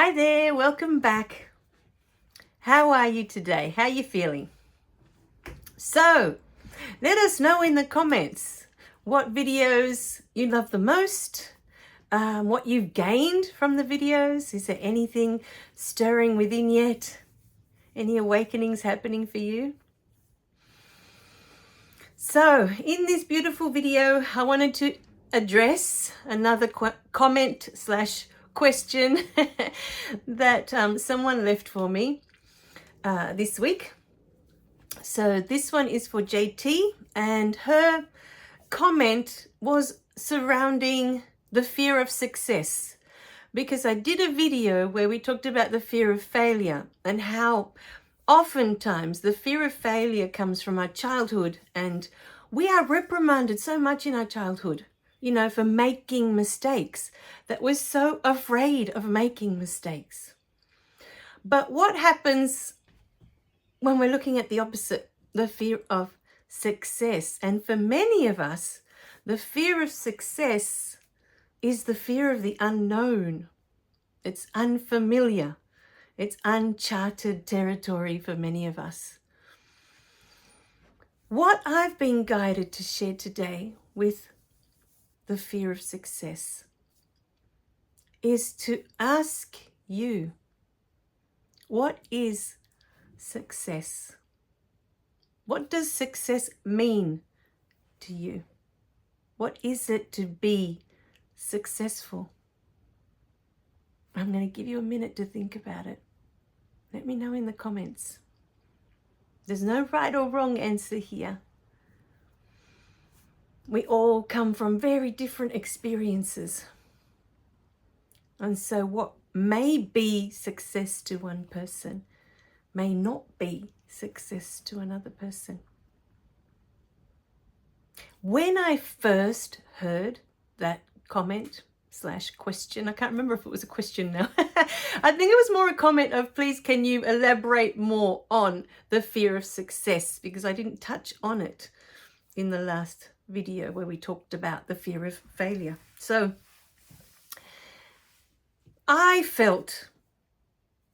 Hi there, welcome back. How are you today? How are you feeling? So, let us know in the comments what videos you love the most, what you've gained from the videos. Is there anything stirring within yet? Any awakenings happening for you? So, in this beautiful video, I wanted to address another comment slash question that someone left for me this week. So this one is for JT, and her comment was surrounding the fear of success, because I did a video where we talked about the fear of failure and how oftentimes the fear of failure comes from our childhood, and we are reprimanded so much in our childhood, for making mistakes, that we're so afraid of making mistakes. But what happens when we're looking at the opposite, the fear of success? And for many of us, the fear of success is the fear of the unknown. It's unfamiliar. It's uncharted territory for many of us. What I've been guided to share today with the fear of success is to ask you, what is success? What does success mean to you? What is it to be successful? I'm going to give you a minute to think about it. Let me know in the comments. There's no right or wrong answer here. We all come from very different experiences. And so what may be success to one person may not be success to another person. When I first heard that comment slash question, I can't remember if it was a question now. I think it was more a comment of, please, can you elaborate more on the fear of success? Because I didn't touch on it in the last video where we talked about the fear of failure. So I felt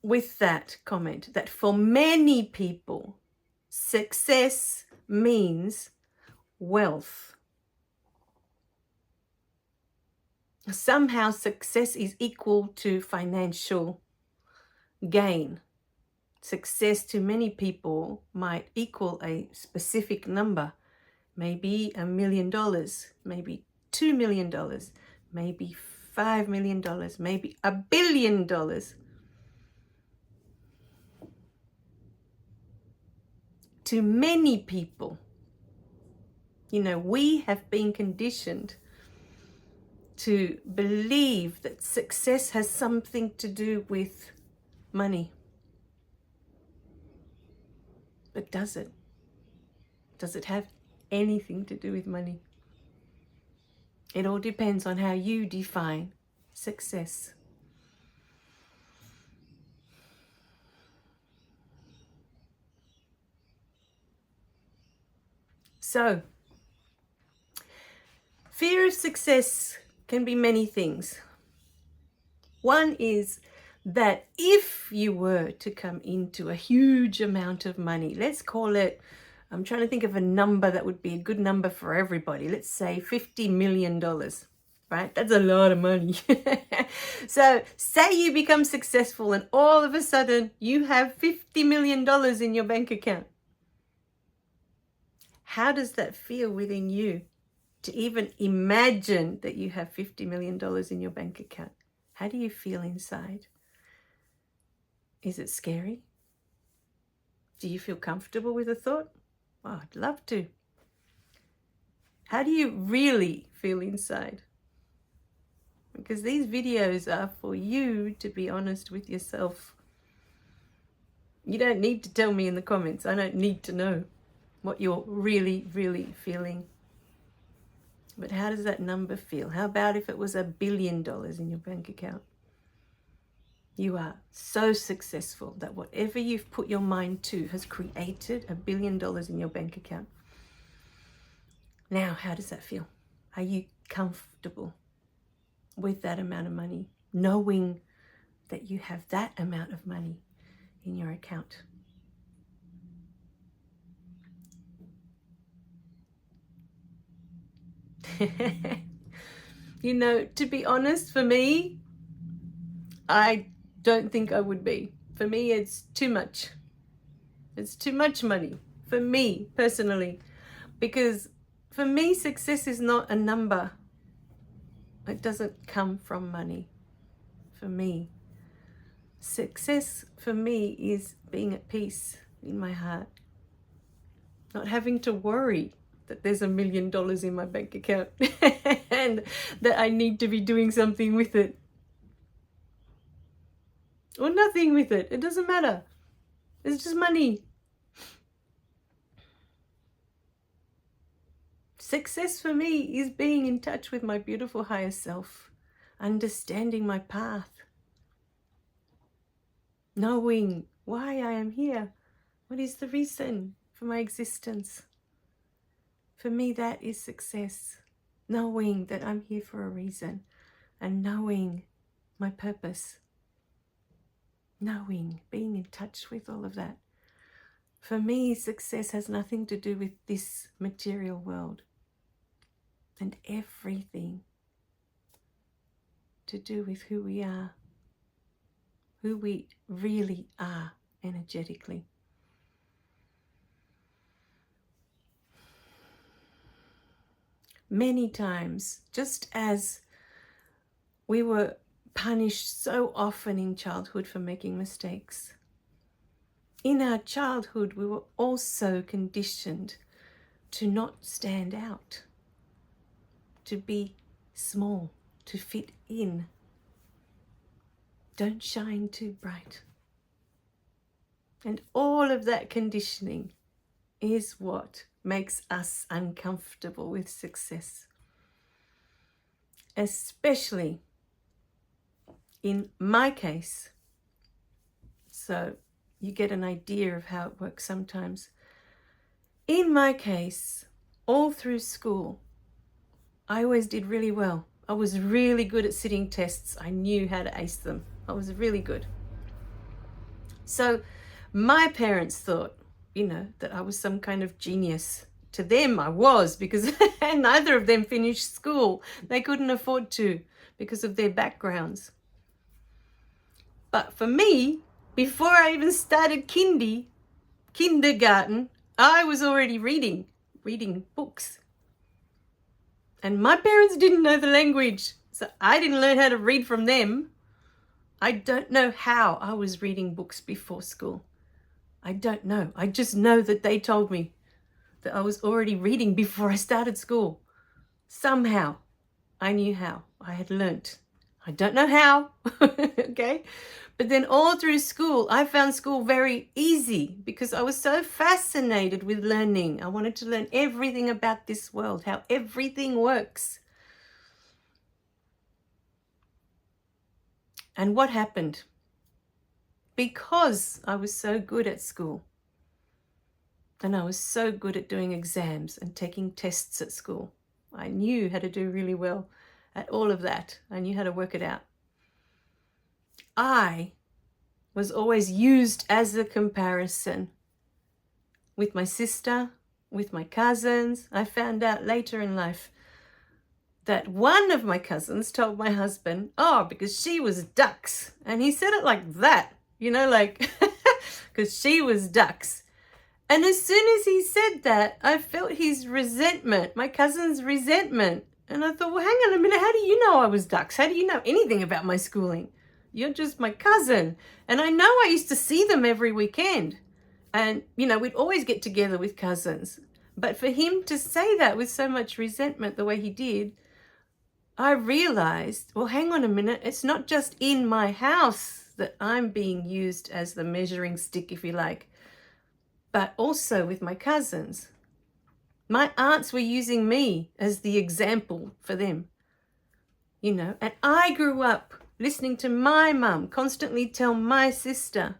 with that comment that for many people, success means wealth. Somehow success is equal to financial gain. Success to many people might equal a specific number, maybe $1 million, maybe $2 million, maybe $5 million, maybe $1 billion. To many people, we have been conditioned to believe that success has something to do with money. But does it? Does it have anything to do with money? It all depends on how you define success. So, fear of success can be many things. One is that if you were to come into a huge amount of money, let's call it, I'm trying to think of a number that would be a good number for everybody. Let's say $50 million, right? That's a lot of money. So say you become successful and all of a sudden you have $50 million in your bank account. How does that feel within you to even imagine that you have $50 million in your bank account? How do you feel inside? Is it scary? Do you feel comfortable with the thought? Oh, I'd love to. How do you really feel inside? Because these videos are for you to be honest with yourself. You don't need to tell me in the comments. I don't need to know what you're really, really feeling. But how does that number feel? How about if it was $1 billion in your bank account? You are so successful that whatever you've put your mind to has created $1 billion in your bank account. Now, how does that feel? Are you comfortable with that amount of money, knowing that you have that amount of money in your account. You know, to be honest, for me, I don't think I would be. For me, it's too much. It's too much money for me personally, because for me, success is not a number. It doesn't come from money. For me, success for me is being at peace in my heart, not having to worry that there's $1 million in my bank account and that I need to be doing something with it or nothing with it. It doesn't matter. It's just money. Success for me is being in touch with my beautiful higher self, understanding my path, knowing why I am here. What is the reason for my existence? For me, that is success. Knowing that I'm here for a reason and knowing my purpose. Knowing, being in touch with all of that. For me, success has nothing to do with this material world and everything to do with who we are, who we really are energetically. Many times, just as we were punished so often in childhood for making mistakes, in our childhood we were also conditioned to not stand out, to be small, to fit in. Don't shine too bright. And all of that conditioning is what makes us uncomfortable with success. Especially in my case. So you get an idea of how it works sometimes. In my case, all through school, I always did really well. I was really good at sitting tests. I knew how to ace them. I was really good. So my parents thought, that I was some kind of genius. To them, I was, because neither of them finished school. They couldn't afford to because of their backgrounds. But for me, before I even started kindergarten, I was already reading books. And my parents didn't know the language, so I didn't learn how to read from them. I don't know how I was reading books before school. I don't know. I just know that they told me that I was already reading before I started school. Somehow, I knew how. I had learnt. I don't know how, okay? But then all through school, I found school very easy because I was so fascinated with learning. I wanted to learn everything about this world, how everything works. And what happened? Because I was so good at school, and I was so good at doing exams and taking tests at school, I knew how to do really well at all of that. I knew how to work it out. I was always used as a comparison with my sister, with my cousins. I found out later in life that one of my cousins told my husband, because she was ducks. And he said it like that, because she was ducks. And as soon as he said that, I felt his resentment, my cousin's resentment. And I thought, well, hang on a minute, how do you know I was ducks? How do you know anything about my schooling? You're just my cousin. And I know I used to see them every weekend. And, we'd always get together with cousins. But for him to say that with so much resentment the way he did, I realized, well, hang on a minute, it's not just in my house that I'm being used as the measuring stick, if you like, but also with my cousins. My aunts were using me as the example for them, and I grew up listening to my mum constantly tell my sister,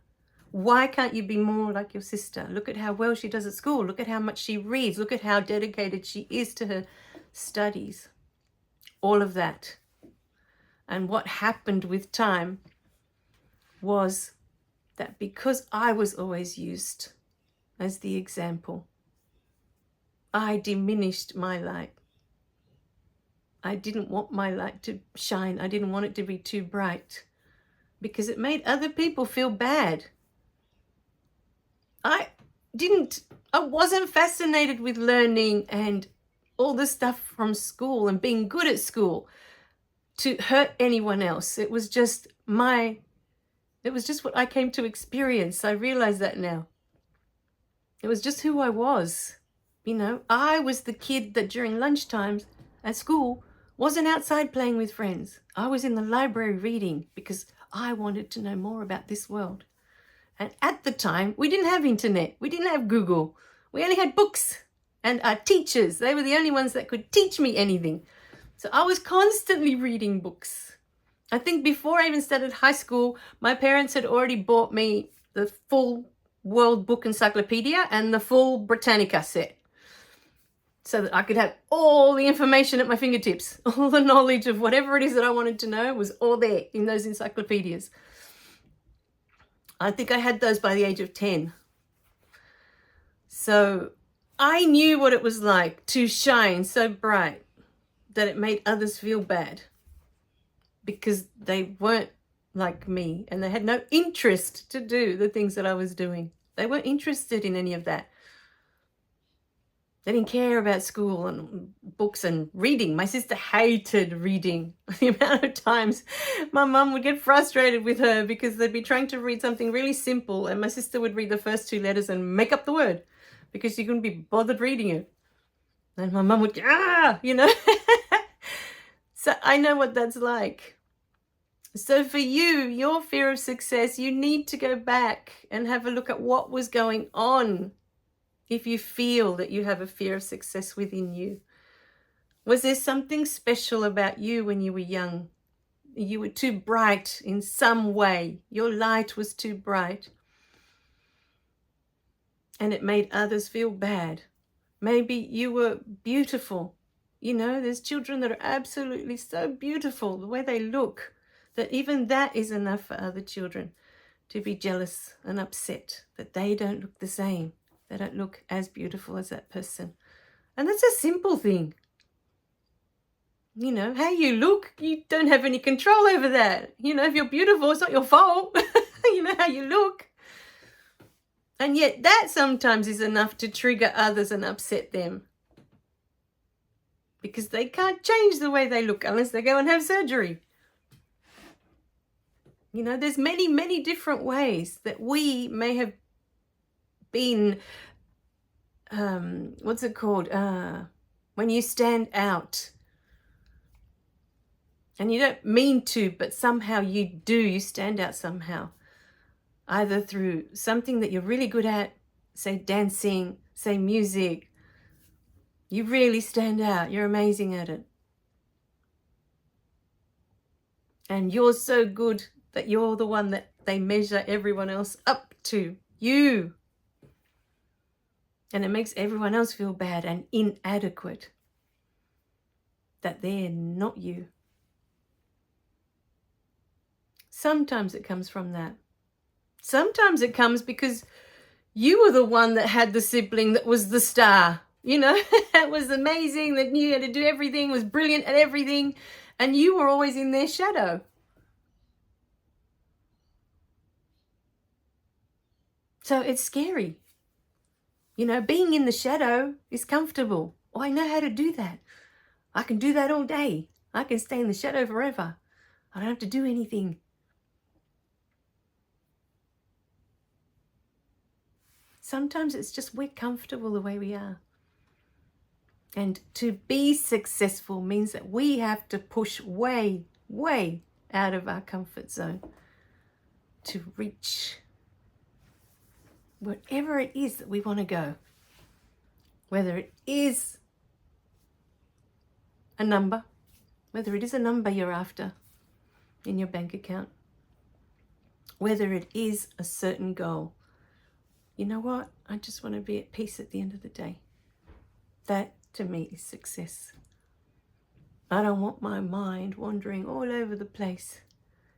why can't you be more like your sister? Look at how well she does at school. Look at how much she reads. Look at how dedicated she is to her studies. All of that. And what happened with time was that because I was always used as the example, I diminished my light. I didn't want my light to shine. I didn't want it to be too bright because it made other people feel bad. I wasn't fascinated with learning and all the stuff from school and being good at school to hurt anyone else. It was just what I came to experience. I realize that now. It was just who I was. I was the kid that during lunchtimes at school wasn't outside playing with friends. I was in the library reading because I wanted to know more about this world. And at the time, we didn't have internet. We didn't have Google. We only had books. And our teachers, they were the only ones that could teach me anything. So I was constantly reading books. I think before I even started high school, my parents had already bought me the full World Book Encyclopedia and the full Britannica set, so that I could have all the information at my fingertips. All the knowledge of whatever it is that I wanted to know was all there in those encyclopedias. I think I had those by the age of 10. So I knew what it was like to shine so bright that it made others feel bad because they weren't like me and they had no interest to do the things that I was doing. They weren't interested in any of that. They didn't care about school and books and reading. My sister hated reading. The amount of times my mum would get frustrated with her because they'd be trying to read something really simple and my sister would read the first 2 letters and make up the word because she couldn't be bothered reading it. And my mum would, So I know what that's like. So for you, your fear of success, you need to go back and have a look at what was going on. If you feel that you have a fear of success within you, was there something special about you when you were young? You were too bright in some way. Your light was too bright. And it made others feel bad. Maybe you were beautiful. There's children that are absolutely so beautiful, the way they look, that even that is enough for other children to be jealous and upset that they don't look the same. They don't look as beautiful as that person. And that's a simple thing. How you look, you don't have any control over that. If you're beautiful, it's not your fault. How you look. And yet that sometimes is enough to trigger others and upset them. Because they can't change the way they look unless they go and have surgery. There's many, many different ways that we may have been, what's it called? When you stand out. And you don't mean to, but somehow you do. You stand out somehow. Either through something that you're really good at, say dancing, say music. You really stand out. You're amazing at it. And you're so good that you're the one that they measure everyone else up to. You. And it makes everyone else feel bad and inadequate. That they're not you. Sometimes it comes from that. Sometimes it comes because you were the one that had the sibling that was the star. That was amazing, that knew how to do everything, was brilliant at everything, and you were always in their shadow. So it's scary. Being in the shadow is comfortable. Oh, I know how to do that. I can do that all day. I can stay in the shadow forever. I don't have to do anything. Sometimes it's just we're comfortable the way we are. And to be successful means that we have to push way, way out of our comfort zone to reach wherever it is that we want to go. Whether it is a number, you're after in your bank account, whether it is a certain goal. You know what? I just want to be at peace at the end of the day. That, to me, is success. I don't want my mind wandering all over the place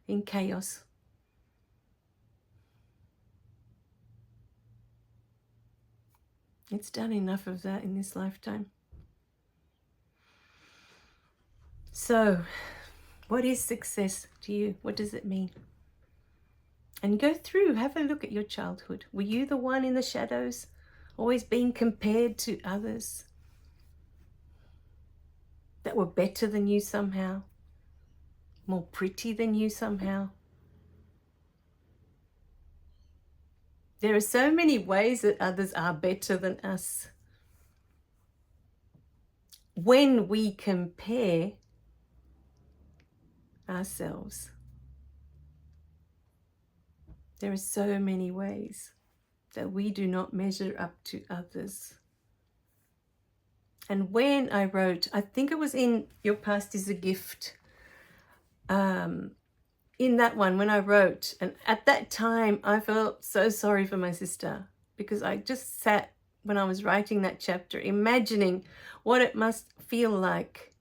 in chaos. It's done enough of that in this lifetime. So, what is success to you? What does it mean? And go through, have a look at your childhood. Were you the one in the shadows, always being compared to others that were better than you somehow, more pretty than you somehow? There are so many ways that others are better than us. When we compare ourselves, there are so many ways that we do not measure up to others. And when I wrote, I think it was in Your Past is a Gift, in that one, when I wrote, and at that time I felt so sorry for my sister, because I just sat when I was writing that chapter imagining what it must feel like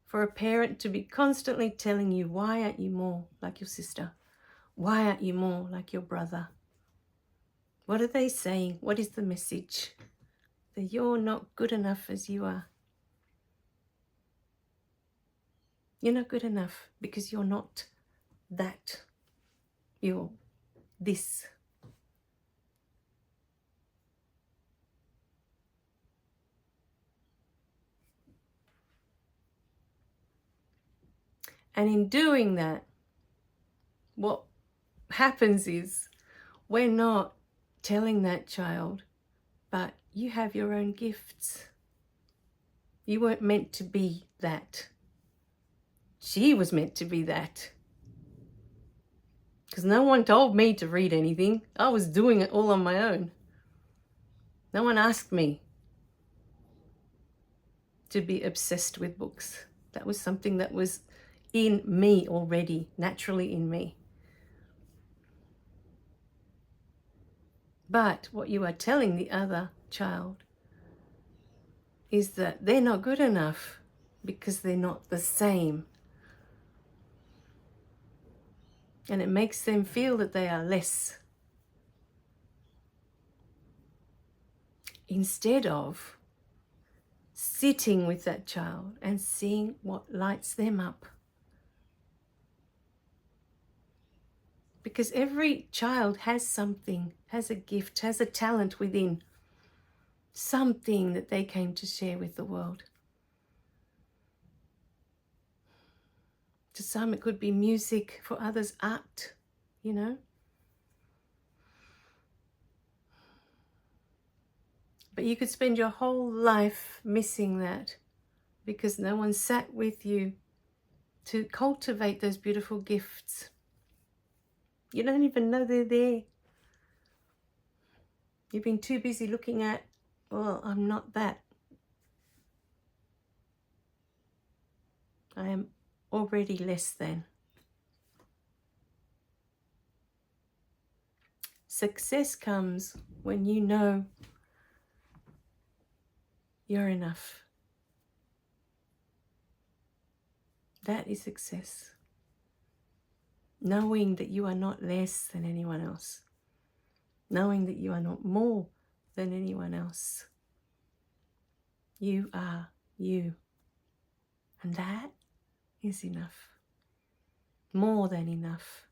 for a parent to be constantly telling you, why aren't you more like your sister? Why aren't you more like your brother? What are they saying? What is the message? That you're not good enough as you are. You're not good enough because you're not that. You're this. And in doing that, what happens is we're not telling that child, but you have your own gifts. You weren't meant to be that. She was meant to be that. Because no one told me to read anything. I was doing it all on my own. No one asked me to be obsessed with books. That was something that was in me already, naturally in me. But what you are telling the other child is that they're not good enough because they're not the same. And it makes them feel that they are less. Instead of sitting with that child and seeing what lights them up. Because every child has something, has a gift, has a talent within, something that they came to share with the world. To some it could be music, for others art, you know. But you could spend your whole life missing that because no one sat with you to cultivate those beautiful gifts. You don't even know they're there. You've been too busy looking at, well, I'm not that. I am already less than. Success comes when you know you're enough. That is success. Knowing that you are not less than anyone else. Knowing that you are not more than anyone else. You are you. And that is enough. More than enough.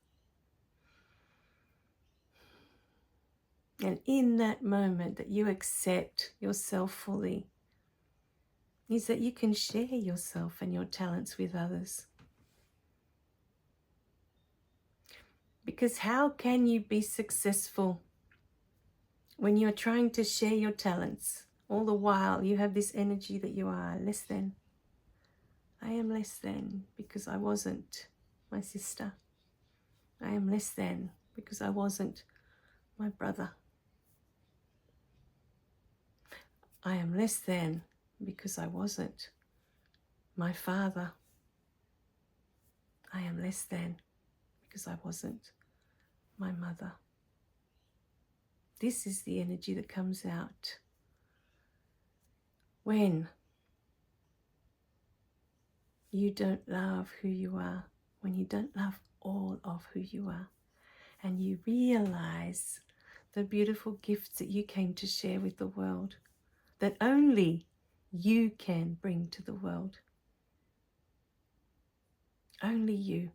And in that moment that you accept yourself fully, is that you can share yourself and your talents with others. Because how can you be successful when you're trying to share your talents? All the while you have this energy that you are less than. I am less than because I wasn't my sister. I am less than because I wasn't my brother. I am less than because I wasn't my father. I am less than because I wasn't my mother. This is the energy that comes out when you don't love who you are, when you don't love all of who you are, and you realize the beautiful gifts that you came to share with the world. that only you can bring to the world. Only you.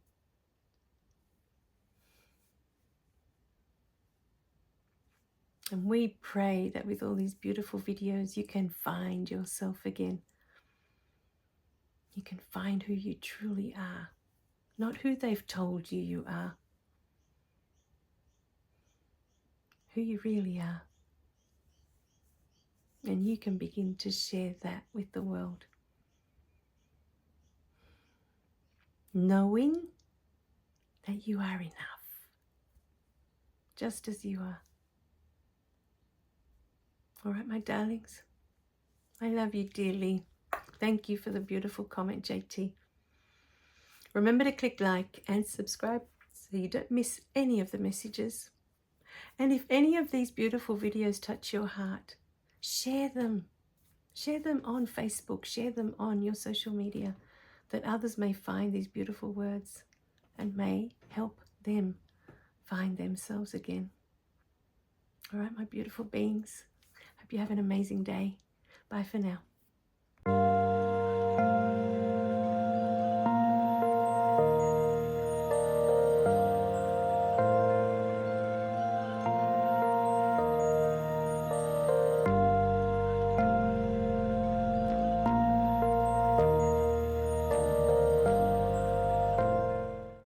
And we pray that with all these beautiful videos, you can find yourself again. You can find who you truly are, not who they've told you you are, who you really are. And you can begin to share that with the world. Knowing that you are enough, just as you are. All right, my darlings. I love you dearly. Thank you for the beautiful comment, JT. Remember to click like and subscribe so you don't miss any of the messages. And if any of these beautiful videos touch your heart, share them. Share them on Facebook. Share them on your social media, that others may find these beautiful words and may help them find themselves again. All right, my beautiful beings. Hope you have an amazing day. Bye for now.